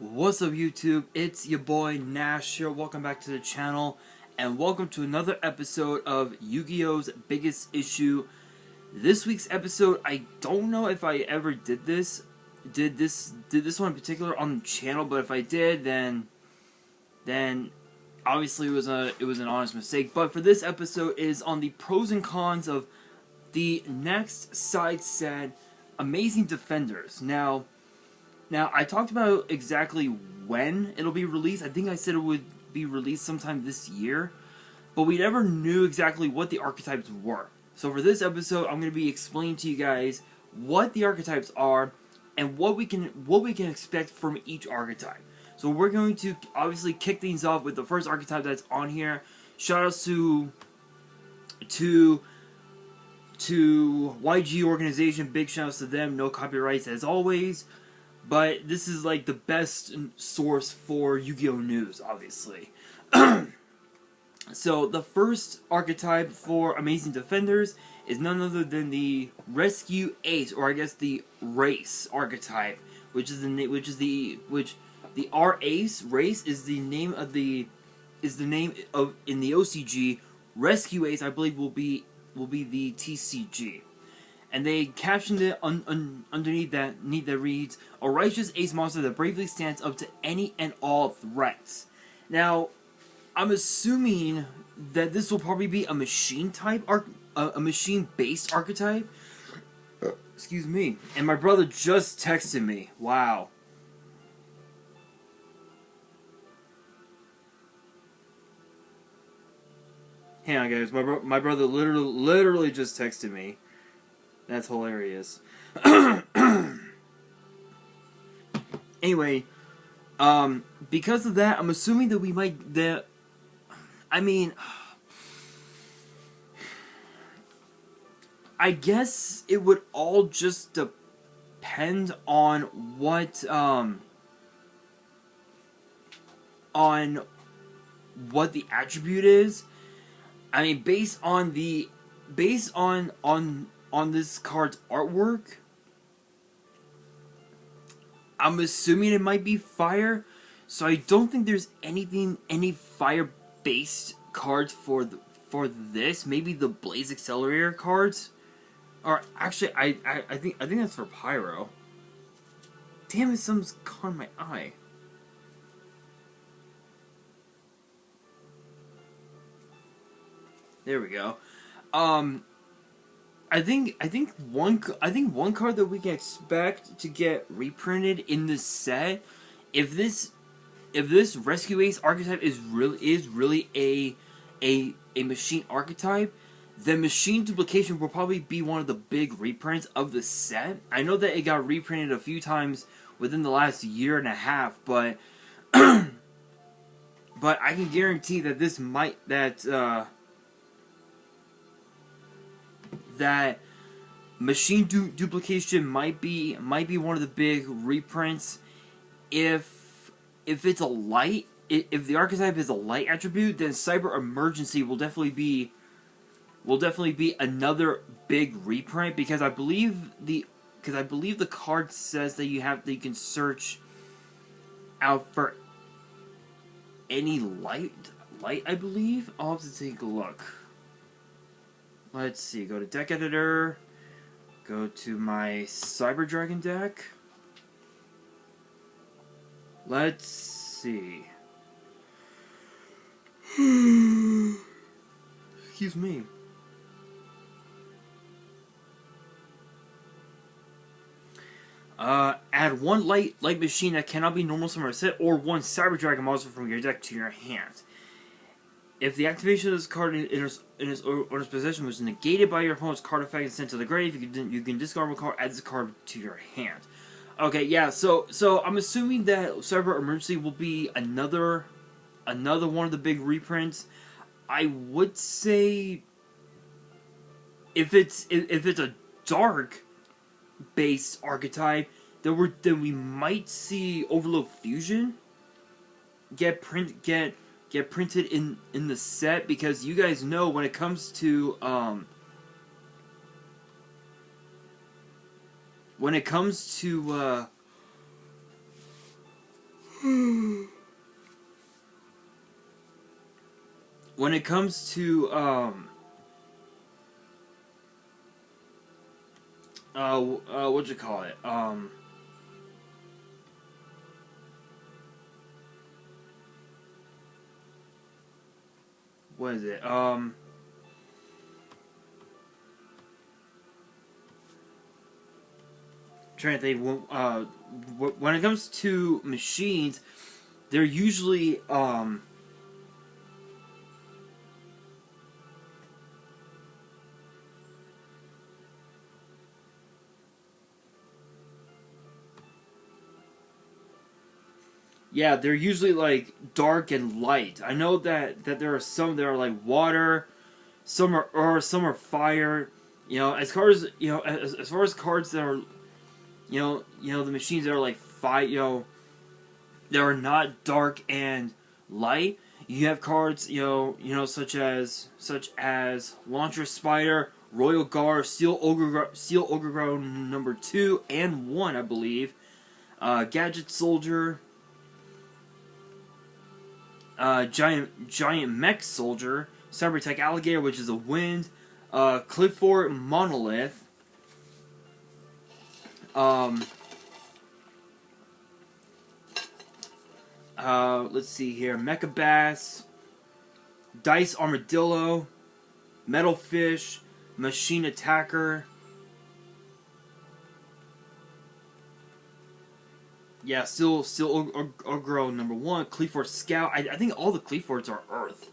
What's up YouTube, it's your boy Nash here, welcome back to the channel, and welcome to another episode of Yu-Gi-Oh's Biggest Issue. This week's episode, I don't know if I ever did this one in particular on the channel, but if I did, then obviously it was an honest mistake. But for this episode is on the pros and cons of the next side set, Amazing Defenders. Now, I talked about exactly when it'll be released. I think I said it would be released sometime this year, but we never knew exactly what the archetypes were. So for this episode, I'm going to be explaining to you guys what the archetypes are and what we can expect from each archetype. So we're going to obviously kick things off with the first archetype that's on here. Shoutouts to YG organization, big shoutouts to them. No copyrights as always. But this is like the best source for Yu-Gi-Oh news, obviously. So the first archetype for Amazing Defenders is none other than the Rescue Ace, or I guess the Race archetype, which the R Ace race is the name of in the OCG. Rescue Ace, I believe, will be the TCG. And they captioned it underneath that reads, "A righteous ace monster that bravely stands up to any and all threats." Now, I'm assuming that this will probably be a machine type, a machine-based archetype. Excuse me. And my brother just texted me. Wow. Hang on, guys. My brother literally just texted me. That's hilarious. Anyway, because of that, I'm assuming that we might I guess it would all just depend on what the attribute is. I mean, based on this card's artwork, I'm assuming it might be fire, so I don't think there's any fire-based cards for this. Maybe the Blaze Accelerator cards, or actually, I think that's for Pyro. Damn it, something's caught my eye. There we go. I think one card that we can expect to get reprinted in this set, if this Rescue Ace archetype is really a machine archetype, then machine duplication will probably be one of the big reprints of the set. I know that it got reprinted a few times within the last year and a half, but but I can guarantee that that machine duplication might be one of the big reprints. If it's a light, if the archetype is a light attribute, then Cyber Emergency will definitely be another big reprint, because I believe the card says that you can search out for any light. I believe I'll have to take a look. Let's see, go to deck editor, go to my Cyber Dragon deck. Let's see. Excuse me. Add one light machine that cannot be normal summoner set, or one Cyber Dragon monster from your deck to your hand. If the activation of this card in its owner's possession was negated by your opponent's card effect and sent to the grave, you can discard one card, add this card to your hand. Okay, yeah, so I'm assuming that Cyber Emergency will be another one of the big reprints. I would say if it's a dark based archetype, then we might see Overload Fusion get printed in the set, because you guys know when it comes to when it comes to what you call it? What is it? Trying to think. When it comes to machines, they're usually yeah, they're usually like dark and light. I know that there are some that are like water, some are earth, some are fire. You know, as far as as far as cards that are the machines that are like fire, that are not dark and light. You have cards, such as Launcher Spider, Royal Guard, Steel Ogre number 2 and 1, I believe. Gadget Soldier, Giant Mech Soldier, Cyber Tech Alligator, which is a wind, Clifford Monolith. Let's see here. Mecha Bass, Dice Armadillo, Metal Fish, Machine Attacker. Yeah, still Ogro number 1, Cleaford Scout. I think all the Cleafords are Earth.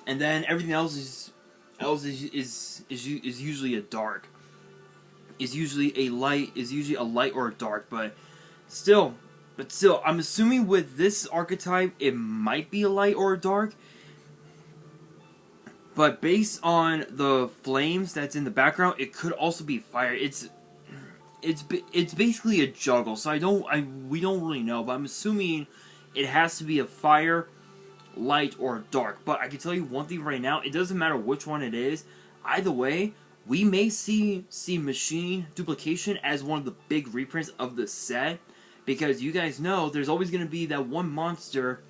And then everything else is usually a dark. Is usually a light or a dark, but still, I'm assuming with this archetype it might be a light or a dark. But based on the flames that's in the background, it could also be fire. It's basically a juggle, so we don't really know, but I'm assuming it has to be a fire, light, or dark. But I can tell you one thing right now, it doesn't matter which one it is. Either way, we may see machine duplication as one of the big reprints of the set, because you guys know there's always going to be that one monster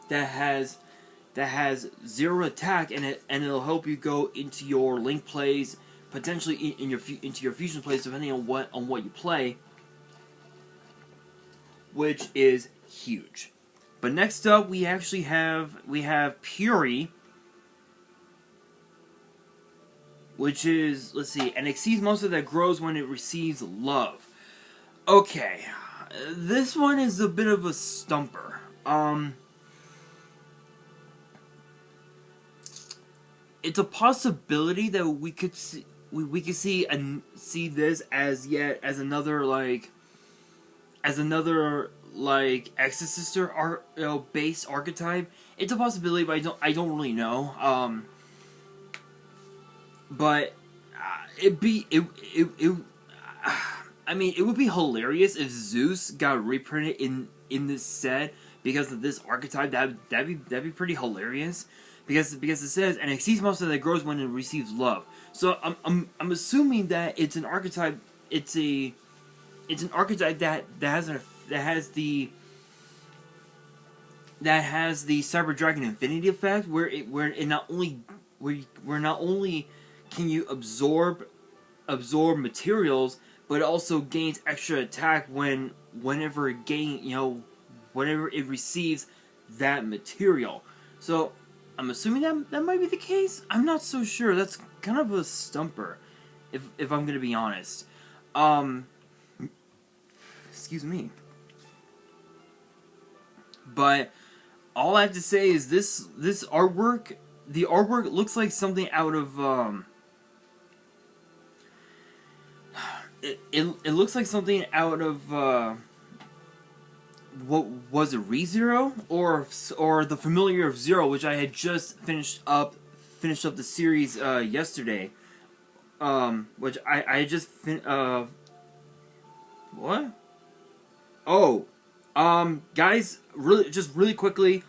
that has 0 attack, and it'll help you go into your link plays, potentially into your fusion plays, depending on what you play, which is huge. But next up, we actually have Puri, which is, let's see, an Xyz monster that grows when it receives love. Okay, this one is a bit of a stumper. It's a possibility that we could see this as another Exorcister base archetype. It's a possibility, but I don't really know. But it would be hilarious if Zeus got reprinted in this set because of this archetype. That'd be pretty hilarious. Because it says an Xyz monster that grows when it receives love. So I'm assuming that it's an archetype. It's an archetype that has the Cyber Dragon Infinity effect, where not only can you absorb materials, but it also gains extra attack whenever it receives that material. So I'm assuming that might be the case. I'm not so sure. That's kind of a stumper, if I'm gonna be honest. Excuse me. But all I have to say is this artwork. The artwork looks like something out of It looks like something out of what was it, ReZero or the Familiar of Zero, which I had just finished up the series yesterday. Which I just what? Oh, guys, really quickly,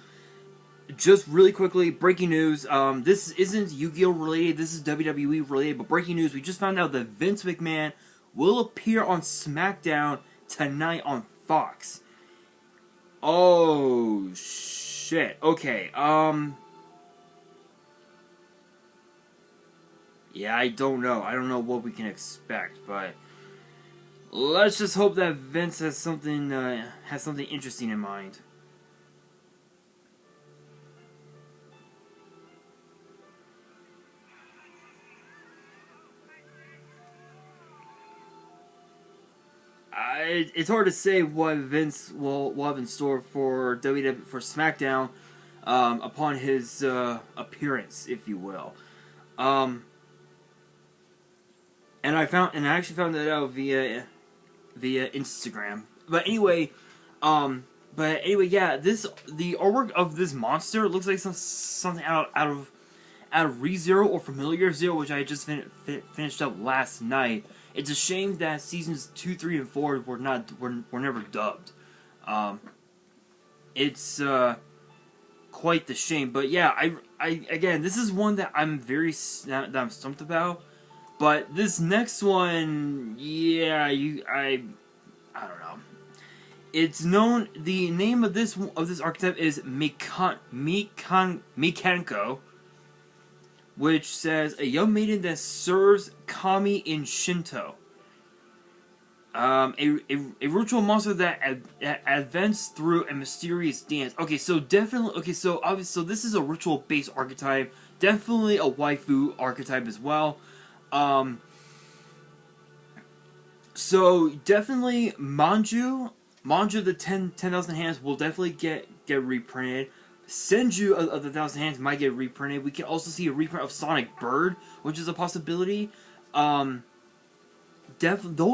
breaking news. This isn't Yu-Gi-Oh related. This is WWE related. But breaking news: we just found out that Vince McMahon will appear on SmackDown tonight on Fox. Oh, shit. Okay, yeah, I don't know. I don't know what we can expect, but let's just hope that Vince has something interesting in mind. It's hard to say what Vince will have in store for WWE for SmackDown upon his appearance, if you will. And I actually found that out via Instagram. But anyway, yeah, the artwork of this monster looks like something out of ReZero or Familiar Zero, which I just finished up last night. It's a shame that seasons 2, 3, and 4 were never dubbed. It's quite the shame. But yeah, I again, this is one that I'm stumped about. But this next one, yeah, I don't know. It's known. The name of this archetype is Mikanko, which says a young maiden that serves kami in Shinto. A ritual monster that advances through a mysterious dance. Okay, so definitely. Okay, so obviously, so this is a ritual-based archetype. Definitely a waifu archetype as well. So definitely Manju the 10,000 hands will definitely get reprinted. Senju of the 1,000 hands might get reprinted. We can also see a reprint of Sonic Bird, which is a possibility. Those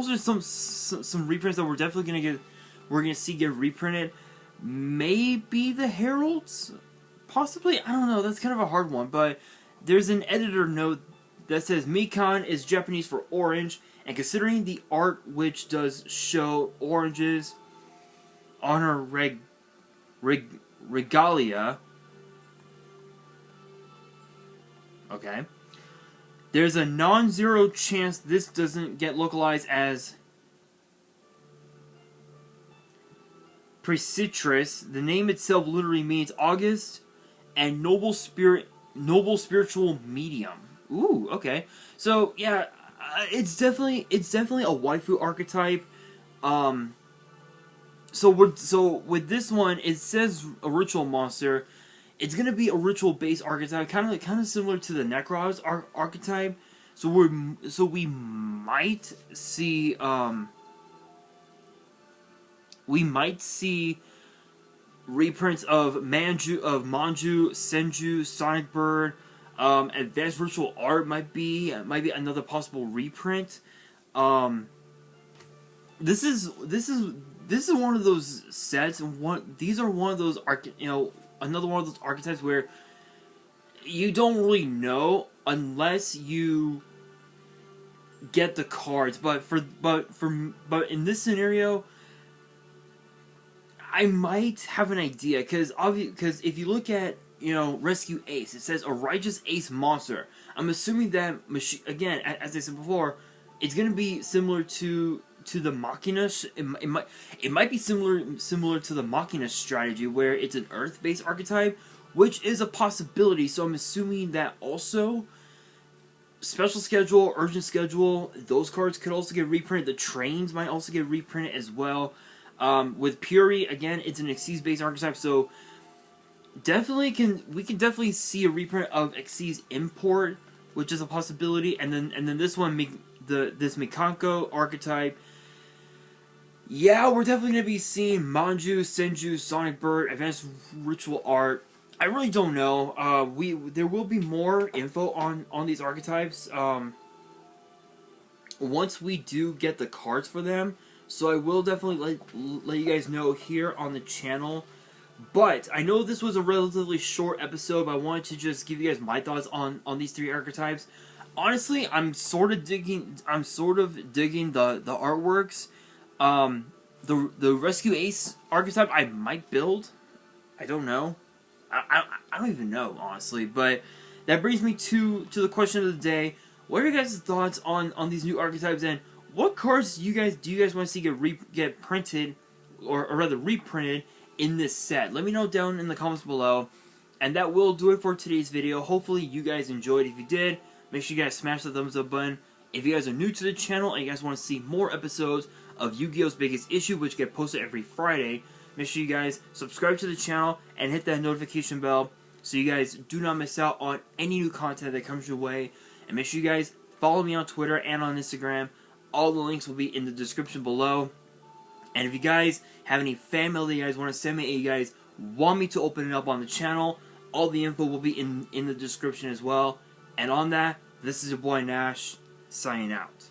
are some reprints that we're definitely gonna see get reprinted. Maybe the Heralds, possibly. I don't know. That's kind of a hard one, but there's an editor note that says Mikan is Japanese for orange, and considering the art which does show oranges on her regalia, okay, there's a non-zero chance this doesn't get localized as Precitrus. The name itself literally means August, and noble spiritual medium. Ooh, okay. So yeah, it's definitely a waifu archetype. So with this one, it says a ritual monster. It's gonna be a ritual based archetype, kind of similar to the Necros archetype. So we might see reprints of Manju, Senju, Sonic Bird. Advanced Ritual Art might be another possible reprint. This is one of those sets. These are one of those another one of those archetypes where you don't really know unless you get the cards. But in this scenario, I might have an idea because if you look at Rescue Ace, it says a righteous ace monster. I'm assuming that again, as I said before, it's gonna be similar to the Machina. It might be similar to the Machina strategy where it's an Earth-based archetype, which is a possibility. So I'm assuming that also Special Schedule, Urgent Schedule, those cards could also get reprinted. The trains might also get reprinted as well. With Puri, again, it's an Xyz-based archetype, so we can definitely see a reprint of Xyz Import, which is a possibility, and then this one, this Mikanko archetype. Yeah, we're definitely gonna be seeing Manju, Senju, Sonic Bird, Advanced Ritual Art. I really don't know. There will be more info on these archetypes once we do get the cards for them. So I will definitely let you guys know here on the channel. But I know this was a relatively short episode, but I wanted to just give you guys my thoughts on these three archetypes. Honestly, I'm sort of digging the artworks. The Rescue Ace archetype I might build. I don't know. I don't even know, honestly. But that brings me to the question of the day. What are your guys' thoughts on these new archetypes, and what cards do you guys want to see get printed, or rather reprinted in this set? Let me know down in the comments below. And that will do it for today's video. Hopefully you guys enjoyed. If you did, make sure you guys smash the thumbs up button. If you guys are new to the channel and you guys want to see more episodes of Yu-Gi-Oh's Biggest Issue, which get posted every Friday, make sure you guys subscribe to the channel and hit that notification bell so you guys do not miss out on any new content that comes your way. And make sure you guys follow me on Twitter and on Instagram. All the links will be in the description below. And if you guys have any fan mail that you guys want to send me, and you guys want me to open it up on the channel, all the info will be in the description as well. And on that, this is your boy Nash, signing out.